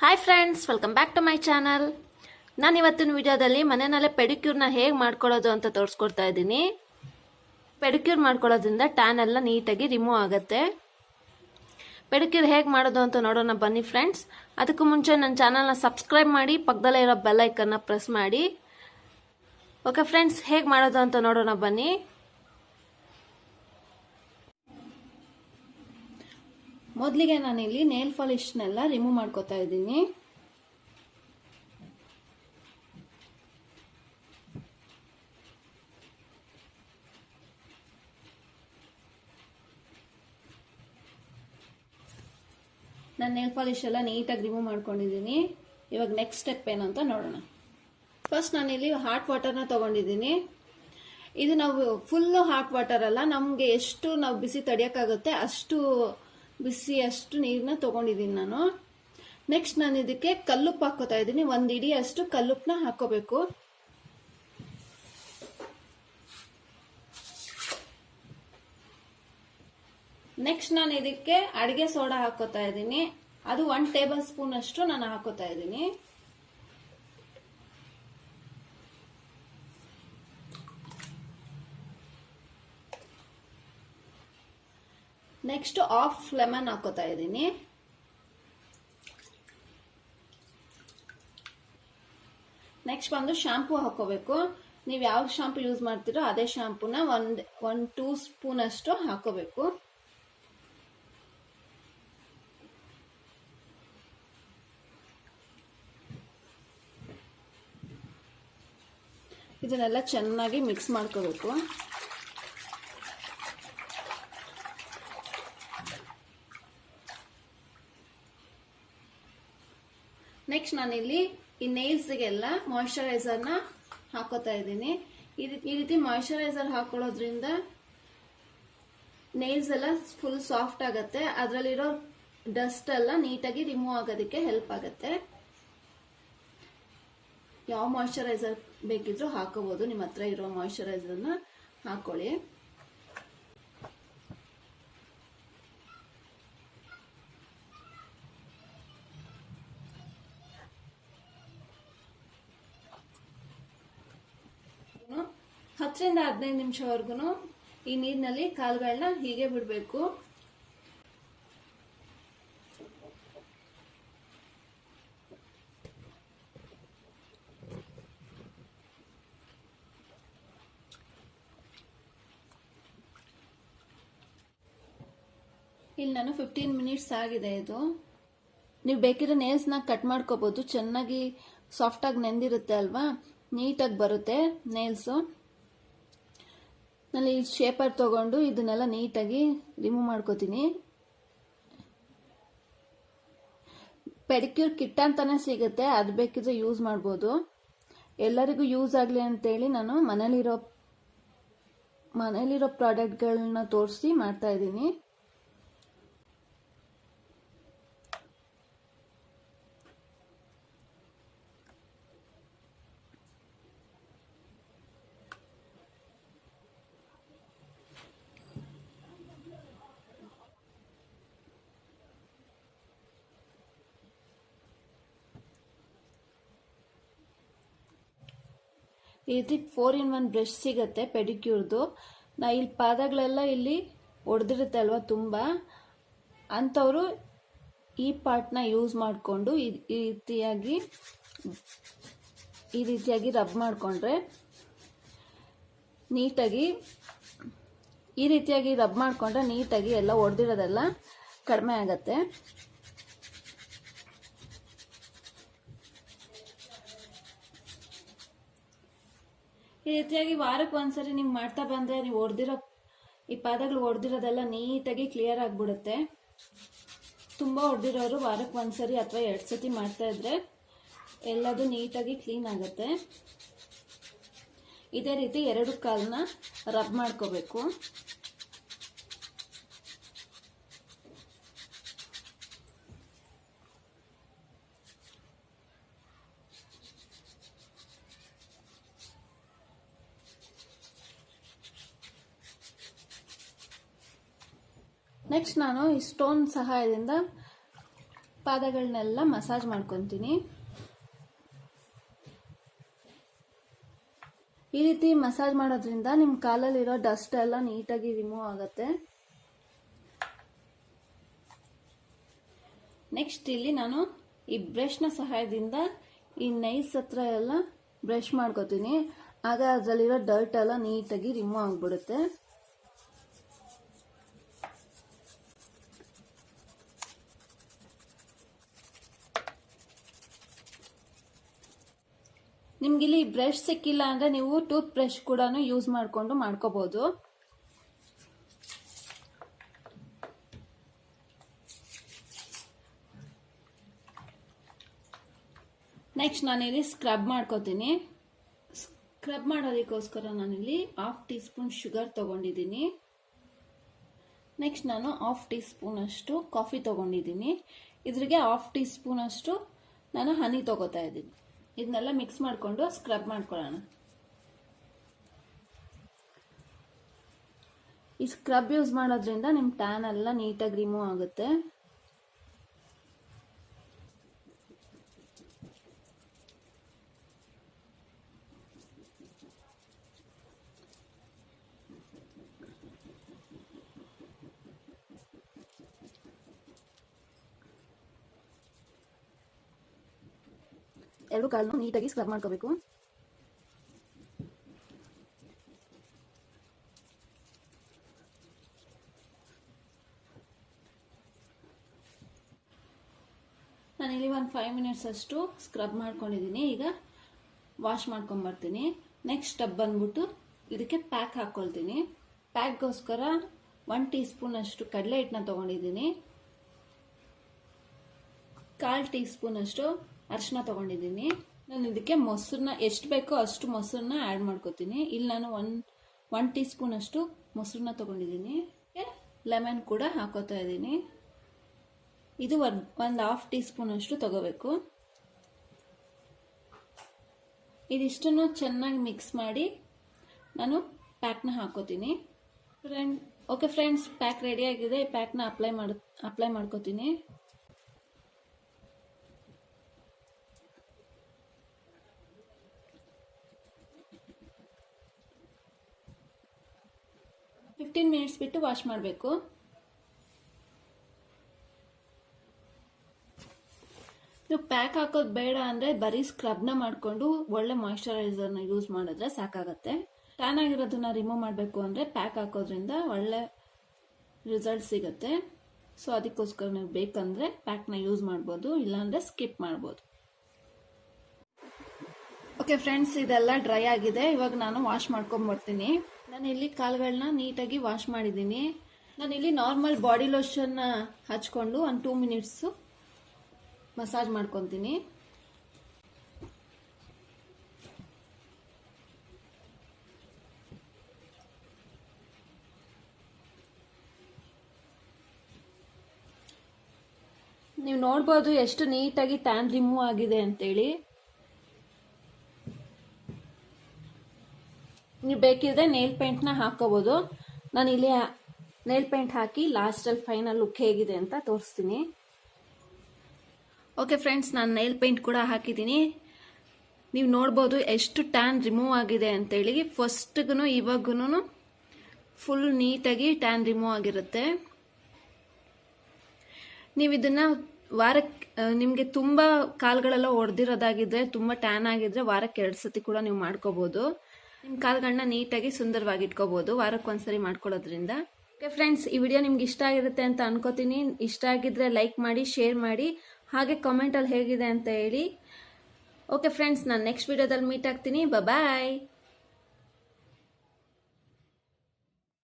Hi friends, welcome back to my channel. ನಾನು ಇವತ್ತಿನ ವಿಡಿಯೋದಲ್ಲಿ ಮನೆಯಲ್ಲೇ ಪೆಡಿಕ್ಯೂರ್ನ ಹೇಗೆ ಮಾಡ್ಕೊಳ್ಳೋದು ಅಂತ ತೋರಿಸ್ಕೊಡ್ತಾ ಇದ್ದೀನಿ. ಪೆಡಿಕ್ಯೂರ್ ಮಾಡ್ಕೊಳ್ಳೋದ್ರಿಂದ ಟ್ಯಾನ್ ಎಲ್ಲ ನೀಟಾಗಿ ರಿಮೂವ್ ಆಗುತ್ತೆ. ಪೆಡಿಕ್ಯೂರ್ ಹೇಗೆ ಮಾಡೋದು ಅಂತ ನೋಡೋಣ ಬನ್ನಿ ಫ್ರೆಂಡ್ಸ್. ಅದಕ್ಕೂ ಮುಂಚೆ ನನ್ನ ಚಾನಲ್ನ ಸಬ್ಸ್ಕ್ರೈಬ್ ಮಾಡಿ, ಪಕ್ಕದಲ್ಲೇ ಇರೋ ಬೆಲ್ ಐಕನ್ನ ಪ್ರೆಸ್ ಮಾಡಿ. ಓಕೆ ಫ್ರೆಂಡ್ಸ್, ಹೇಗೆ ಮಾಡೋದು ಅಂತ ನೋಡೋಣ ಬನ್ನಿ. ಮೊದಲಿಗೆ ನಾನಿಲ್ಲಿ ನೇಲ್ ಪಾಲಿಶ್ನೆಲ್ಲ ರಿಮೂವ್ ಮಾಡ್ಕೋತಾ ಇದ್ದೀನಿ. ನಾನು ನೇಲ್ ಪಾಲಿಶ್ ಎಲ್ಲ ನೀಟಾಗಿ ರಿಮೂವ್ ಮಾಡ್ಕೊಂಡಿದ್ದೀನಿ. ಇವಾಗ ನೆಕ್ಸ್ಟ್ ಸ್ಟೆಪ್ ಏನು ಅಂತ ನೋಡೋಣ. ಫಸ್ಟ್ ನಾನಿಲ್ಲಿ ಹಾಟ್ ವಾಟರ್ನ ತೊಗೊಂಡಿದ್ದೀನಿ. ಇದು ನಾವು ಫುಲ್ಲು ಹಾಟ್ ವಾಟರ್ ಅಲ್ಲ, ನಮಗೆ ಎಷ್ಟು ನಾವು ಬಿಸಿ ತಡೆಯೋಕ್ಕಾಗುತ್ತೆ ಅಷ್ಟು ನೀರನ್ನ ತೊಗೊಂಡಿದ್ದೀನಿ ನಾನು. ನೆಕ್ಸ್ಟ್ ನಾನು ಇದಕ್ಕೆ ಕಲ್ಲುಪ್ಪು ಹಾಕೋತಾ ಇದ್ದೀನಿ. 1 ಇಡಿ ಅಷ್ಟು ಕಲ್ಲುಪ್ಪನ್ನ ಹಾಕೋಬೇಕು. ನೆಕ್ಸ್ಟ್ ನಾನು ಇದಕ್ಕೆ ಅಡಿಗೆ ಸೋಡಾ ಹಾಕೋತಾ ಇದ್ದೀನಿ. ಅದು 1 ಟೇಬಲ್ ಸ್ಪೂನ್ ಅಷ್ಟು ನಾನು ಹಾಕೋತಾ ಇದ್ದೀನಿ. ನೆಕ್ಸ್ಟ್ ಹಾಫ್ ಲೆಮನ್ ಹಾಕೋತಾ ಇದ್ದೀನಿ. ನೆಕ್ಸ್ಟ್ ಬಂದು ಶಾಂಪೂ ಹಾಕೋಬೇಕು. ನೀವು ಯಾವ ಶಾಂಪೂ ಯೂಸ್ ಮಾಡ್ತೀರೋ ಅದೇ ಶಾಂಪೂನ 1-2 ಸ್ಪೂನ್ ಅಷ್ಟು ಹಾಕೋಬೇಕು. ಇದನ್ನೆಲ್ಲ ಚೆನ್ನಾಗಿ ಮಿಕ್ಸ್ ಮಾಡ್ಕೋಬೇಕು. ನೆಕ್ಸ್ಟ್ ನಾನಿಲ್ಲಿ ಈ ನೇಲ್ಸ್ಗೆಲ್ಲ ಮಾಯಿಶ್ಚರೈಸರ್ನ ಹಾಕೋತಾ ಇದ್ದೀನಿ. ಈ ರೀತಿ ಮಾಯಿಶ್ಚರೈಸರ್ ಹಾಕೊಳ್ಳೋದ್ರಿಂದ ನೇಲ್ಸ್ ಎಲ್ಲ ಫುಲ್ ಸಾಫ್ಟ್ ಆಗುತ್ತೆ. ಅದರಲ್ಲಿರೋ ಡಸ್ಟ್ ಎಲ್ಲ ನೀಟಾಗಿ ರಿಮೂವ್ ಆಗೋದಕ್ಕೆ ಹೆಲ್ಪ್ ಆಗುತ್ತೆ. ಯಾವ ಮಾಯಿಶ್ಚರೈಸರ್ ಬೇಕಿದ್ರೂ ಹಾಕೋಬಹುದು. ನಿಮ್ಮ ಹತ್ರ ಇರೋ ಮಾಯಿಶ್ಚರೈಸರ್ನ ಹಾಕೊಳ್ಳಿ. ಹತ್ತರಿಂದ 15 ನಿಮಿಷವರೆಗೂ ಈ ನೀರಿನಲ್ಲಿ ಕಾಲುಗಳನ್ನ ಹೀಗೆ ಬಿಡಬೇಕು. ಇಲ್ಲಿ ನಾನು 15 ಮಿನಿಟ್ಸ್ ಆಗಿದೆ. ಇದು ನೀವು ಬೇಕಿದ್ರೆ ನೇಲ್ಸ್ನ ಕಟ್ ಮಾಡ್ಕೋಬಹುದು. ಚೆನ್ನಾಗಿ ಸಾಫ್ಟಾಗಿ ನೆಂದಿರುತ್ತೆ ಅಲ್ವಾ, ನೀಟಾಗಿ ಬರುತ್ತೆ ನೇಲ್ಸು. ನಾನು ಈ ಶೇಪರ್ ತಗೊಂಡು ಇದನ್ನೆಲ್ಲ ನೀಟಾಗಿ ರಿಮೂವ್ ಮಾಡ್ಕೋತೀನಿ. ಪೆಡಿಕ್ಯೂರ್ ಕಿಟ್ ಅಂತಾನೆ ಸಿಗುತ್ತೆ, ಅದು ಬೇಕಿದ್ರೆ ಯೂಸ್ ಮಾಡ್ಬೋದು. ಎಲ್ಲರಿಗೂ ಯೂಸ್ ಆಗಲಿ ಅಂತೇಳಿ ನಾನು ಮನೇಲಿರೋ ಪ್ರಾಡಕ್ಟ್ಗಳನ್ನ ತೋರಿಸಿ ಮಾಡ್ತಾ ಇದ್ದೀನಿ. ಈ ರೀತಿ 4-in-1 ಬ್ರಷ್ ಸಿಗುತ್ತೆ ಪೆಡಿಕ್ಯೂರ್ದು. ಇಲ್ಲಿ ಪಾದಗಳೆಲ್ಲ ಇಲ್ಲಿ ಒಡೆದಿರುತ್ತೆ ಅಲ್ವಾ ತುಂಬ, ಅಂಥವರು ಈ ಪಾರ್ಟ್ನ ಯೂಸ್ ಮಾಡಿಕೊಂಡು ಈ ರೀತಿಯಾಗಿ ರಬ್ ಮಾಡಿಕೊಂಡ್ರೆ ನೀಟಾಗಿ ಎಲ್ಲ ಒಡೆದಿರೋದೆಲ್ಲ ಕಡಿಮೆ ಆಗತ್ತೆ. ಈ ರೀತಿಯಾಗಿ ವಾರಕ್ಕೆ ಒಂದ್ಸರಿ ನೀವು ಮಾಡ್ತಾ ಬಂದರೆ ನೀವು ಈ ಪಾದಗಳು ಒಡೆದಿರೋದೆಲ್ಲ ನೀಟಾಗಿ ಕ್ಲಿಯರ್ ಆಗಿಬಿಡುತ್ತೆ. ತುಂಬ ಒಡೆದಿರೋರು ವಾರಕ್ಕೆ ಒಂದ್ಸರಿ ಅಥವಾ 2 ಸತಿ ಮಾಡ್ತಾ ಇದ್ರೆ ಎಲ್ಲದು ನೀಟಾಗಿ ಕ್ಲೀನ್ ಆಗುತ್ತೆ. ಇದೇ ರೀತಿ 2 ಕಾಲನ್ನ ರಬ್ ಮಾಡ್ಕೋಬೇಕು. ನೆಕ್ಸ್ಟ್ ನಾನು ಈ ಸ್ಟೋನ್ ಸಹಾಯದಿಂದ ಪಾದಗಳನ್ನೆಲ್ಲ ಮಸಾಜ್ ಮಾಡ್ಕೊತೀನಿ. ಈ ರೀತಿ ಮಸಾಜ್ ಮಾಡೋದ್ರಿಂದ ನಿಮ್ಮ ಕಾಲಲ್ಲಿರೋ ಡಸ್ಟ್ ಎಲ್ಲ ನೀಟಾಗಿ ರಿಮೂವ್ ಆಗುತ್ತೆ. ನೆಕ್ಸ್ಟ್ ಇಲ್ಲಿ ನಾನು ಈ ಬ್ರಷ್ನ ಸಹಾಯದಿಂದ ಈ ನೈಸ್ ಹತ್ರ ಎಲ್ಲ ಬ್ರಷ್ ಮಾಡ್ಕೋತೀನಿ. ಆಗ ಅದರಲ್ಲಿರೋ ಡರ್ಟ್ ಎಲ್ಲ ನೀಟಾಗಿ ರಿಮೂವ್ ಆಗಿಬಿಡುತ್ತೆ. ನಿಮ್ಗಿಲ್ಲಿ ಬ್ರಷ್ ಸಿಕ್ಕಿಲ್ಲ ಅಂದ್ರೆ ನೀವು ಟೂತ್ ಬ್ರಷ್ ಕೂಡ ಯೂಸ್ ಮಾಡಿಕೊಂಡು ಮಾಡ್ಕೋಬಹುದು. ನೆಕ್ಸ್ಟ್ ನಾನಿಲ್ಲಿ ಸ್ಕ್ರಬ್ ಮಾಡ್ಕೋತೀನಿ. ಸ್ಕ್ರಬ್ ಮಾಡೋದಕ್ಕೋಸ್ಕರ ನಾನಿಲ್ಲಿ 1/2 ಟೀ ಸ್ಪೂನ್ ಶುಗರ್ ತಗೊಂಡಿದ್ದೀನಿ. ನೆಕ್ಸ್ಟ್ ನಾನು 1/2 ಟೀ ಸ್ಪೂನ್ ಅಷ್ಟು ಕಾಫಿ ತಗೊಂಡಿದ್ದೀನಿ. ಇದ್ರಿಗೆ 1/2 ಟೀ ಸ್ಪೂನ್ ಅಷ್ಟು ನಾನು ಹನಿ ತಗೋತಾ ಇದ್ದೀನಿ. ಇದನ್ನೆಲ್ಲ ಮಿಕ್ಸ್ ಮಾಡಿಕೊಂಡು ಸ್ಕ್ರಬ್ ಮಾಡ್ಕೊಳ್ಳೋಣ. ಈ ಸ್ಕ್ರಬ್ ಯೂಸ್ ಮಾಡೋದ್ರಿಂದ ನಿಮ್ಮ ಟ್ಯಾನ್ ಎಲ್ಲ ನೀಟಾಗಿ ರಿಮೂವ್ ಆಗುತ್ತೆ. ಎರಡು ಕಾಲನ್ನು ನೀಟಾಗಿ ಸ್ಕ್ರಬ್ ಮಾಡ್ಕೋಬೇಕು. ನಾನಿಲ್ಲಿ ಒಂದು 5 ಮಿನಿಟ್ಸ್ ಅಷ್ಟು ಸ್ಕ್ರಬ್ ಮಾಡ್ಕೊಂಡಿದ್ದೀನಿ. ಈಗ ವಾಶ್ ಮಾಡ್ಕೊಂಬರ್ತೀನಿ. ನೆಕ್ಸ್ಟ್ ಸ್ಟೆಪ್ ಬಂದ್ಬಿಟ್ಟು ಇದಕ್ಕೆ ಪ್ಯಾಕ್ ಹಾಕ್ಕೊಳ್ತೀನಿ. ಪ್ಯಾಕ್ಗೋಸ್ಕರ 1 ಟೀ ಸ್ಪೂನ್ ಅಷ್ಟು ಕಡಲೆ ಹಿಟ್ಟನ್ನ ತಗೊಂಡಿದ್ದೀನಿ. 1/4 ಟೀ ಸ್ಪೂನ್ ಅಷ್ಟು ಅರಿಶಿನ ತಗೊಂಡಿದ್ದೀನಿ. ನಾನು ಇದಕ್ಕೆ ಮೊಸರನ್ನ ಎಷ್ಟು ಬೇಕೋ ಅಷ್ಟು ಮೊಸರನ್ನ ಆ್ಯಡ್ ಮಾಡ್ಕೋತೀನಿ. ಇಲ್ಲಿ ನಾನು 1 ಟೀ ಸ್ಪೂನ್ ಅಷ್ಟು ಮೊಸರನ್ನ ತಗೊಂಡಿದ್ದೀನಿ. ಲೆಮನ್ ಕೂಡ ಹಾಕೋತಾ ಇದ್ದೀನಿ. ಇದು 1/2 ಟೀ ಸ್ಪೂನ್ ಅಷ್ಟು ತಗೋಬೇಕು. ಇದಿಷ್ಟನ್ನು ಚೆನ್ನಾಗಿ ಮಿಕ್ಸ್ ಮಾಡಿ ನಾನು ಪ್ಯಾಕ್ನ ಹಾಕೋತೀನಿ. ಓಕೆ ಫ್ರೆಂಡ್ಸ್, ಪ್ಯಾಕ್ ರೆಡಿ ಆಗಿದೆ. ಈ ಪ್ಯಾಕ್ನ ಅಪ್ಲೈ ಮಾಡ್ಕೋತೀನಿ. ಮಿನಿಟ್ಸ್ ಬಿಟ್ಟು ವಾಶ್ ಮಾಡಬೇಕು. ನೀವು ಪ್ಯಾಕ್ ಹಾಕೋದು ಬೇಡ ಅಂದರೆ ಬರೀ ಸ್ಕ್ರಬ್ನ ಮಾಡಿಕೊಂಡು ಒಳ್ಳೆ ಮಾಯಿಶ್ಚರೈಸರ್ನ ಯೂಸ್ ಮಾಡಿದ್ರೆ ಸಾಕಾಗತ್ತೆ. ಟ್ಯಾನ್ ಆಗಿರೋದನ್ನ ರಿಮೂವ್ ಮಾಡಬೇಕು ಅಂದರೆ ಪ್ಯಾಕ್ ಹಾಕೋದ್ರಿಂದ ಒಳ್ಳೆ ರಿಸಲ್ಟ್ ಸಿಗುತ್ತೆ. ಸೊ ಅದಕ್ಕೋಸ್ಕರ ನೀವು ಬೇಕಂದರೆ ಪ್ಯಾಕ್ನ ಯೂಸ್ ಮಾಡ್ಬೋದು, ಇಲ್ಲಾಂದರೆ ಸ್ಕಿಪ್ ಮಾಡ್ಬೋದು. ಓಕೆ ಫ್ರೆಂಡ್ಸ್, ಇದೆಲ್ಲ ಡ್ರೈ ಆಗಿದೆ. ಇವಾಗ ನಾನು ವಾಶ್ ಮಾಡ್ಕೊಂಡ್ಬರ್ತೀನಿ. ನಾನು ಇಲ್ಲಿ ಕಾಲುಗಳನ್ನ ನೀಟಾಗಿ ವಾಶ್ ಮಾಡಿದ್ದೀನಿ. ನಾನಿಲ್ಲಿ ನಾರ್ಮಲ್ ಬಾಡಿ ಲೋಷನ್ನ ಹಚ್ಕೊಂಡು ಒಂದು 2 ಮಿನಿಟ್ಸು ಮಸಾಜ್ ಮಾಡ್ಕೊತೀನಿ. ನೀವು ನೋಡ್ಬೋದು ಎಷ್ಟು ನೀಟಾಗಿ ಟ್ಯಾನ್ ರಿಮೂವ್ ಆಗಿದೆ ಅಂತೇಳಿ. ನೀವು ಬೇಕಿದ್ರೆ ನೇಲ್ ಪೇಂಟ್ನ ಹಾಕೋಬೋದು. ನಾನು ಇಲ್ಲಿ ನೇಲ್ ಪೇಂಟ್ ಹಾಕಿ ಲಾಸ್ಟಲ್ಲಿ ಫೈನಲ್ ಲುಕ್ ಹೇಗಿದೆ ಅಂತ ತೋರಿಸ್ತೀನಿ. ಓಕೆ ಫ್ರೆಂಡ್ಸ್, ನಾನು ನೇಲ್ ಪೇಂಟ್ ಕೂಡ ಹಾಕಿದ್ದೀನಿ. ನೀವು ನೋಡ್ಬೋದು ಎಷ್ಟು ಟ್ಯಾನ್ ರಿಮೂವ್ ಆಗಿದೆ ಅಂತೇಳಿ. ಫಸ್ಟ್ಗೂ ಇವಾಗೂ ಫುಲ್ ನೀಟಾಗಿ ಟ್ಯಾನ್ ರಿಮೂವ್ ಆಗಿರುತ್ತೆ. ನೀವು ಇದನ್ನು ನಿಮಗೆ ತುಂಬ ಕಾಲುಗಳೆಲ್ಲ ಒಡೆದಿರೋದಾಗಿದ್ರೆ, ತುಂಬ ಟ್ಯಾನ್ ಆಗಿದ್ರೆ ವಾರಕ್ಕೆ 2 ಸತಿ ಕೂಡ ನೀವು ಮಾಡ್ಕೋಬೋದು. ನಿಮ್ಮ ಕಾಲುಗಳನ್ನ ನೀಟಾಗಿ ಸುಂದರವಾಗಿ ಇಟ್ಕೋಬೋದು ವಾರಕ್ಕೊಂದ್ಸರಿ ಮಾಡ್ಕೊಳ್ಳೋದ್ರಿಂದ. ಓಕೆ ಫ್ರೆಂಡ್ಸ್, ಈ ವಿಡಿಯೋ ನಿಮ್ಗೆ ಇಷ್ಟ ಆಗಿರುತ್ತೆ ಅಂತ ಅನ್ಕೋತೀನಿ. ಇಷ್ಟ ಆಗಿದ್ರೆ ಲೈಕ್ ಮಾಡಿ, ಶೇರ್ ಮಾಡಿ, ಹಾಗೆ ಕಾಮೆಂಟಲ್ಲಿ ಹೇಗಿದೆ ಅಂತ ಹೇಳಿ. ಓಕೆ ಫ್ರೆಂಡ್ಸ್, ನಾನು ನೆಕ್ಸ್ಟ್ ವಿಡಿಯೋದಲ್ಲಿ ಮೀಟ್ ಆಗ್ತೀನಿ. ಬಾಯ್.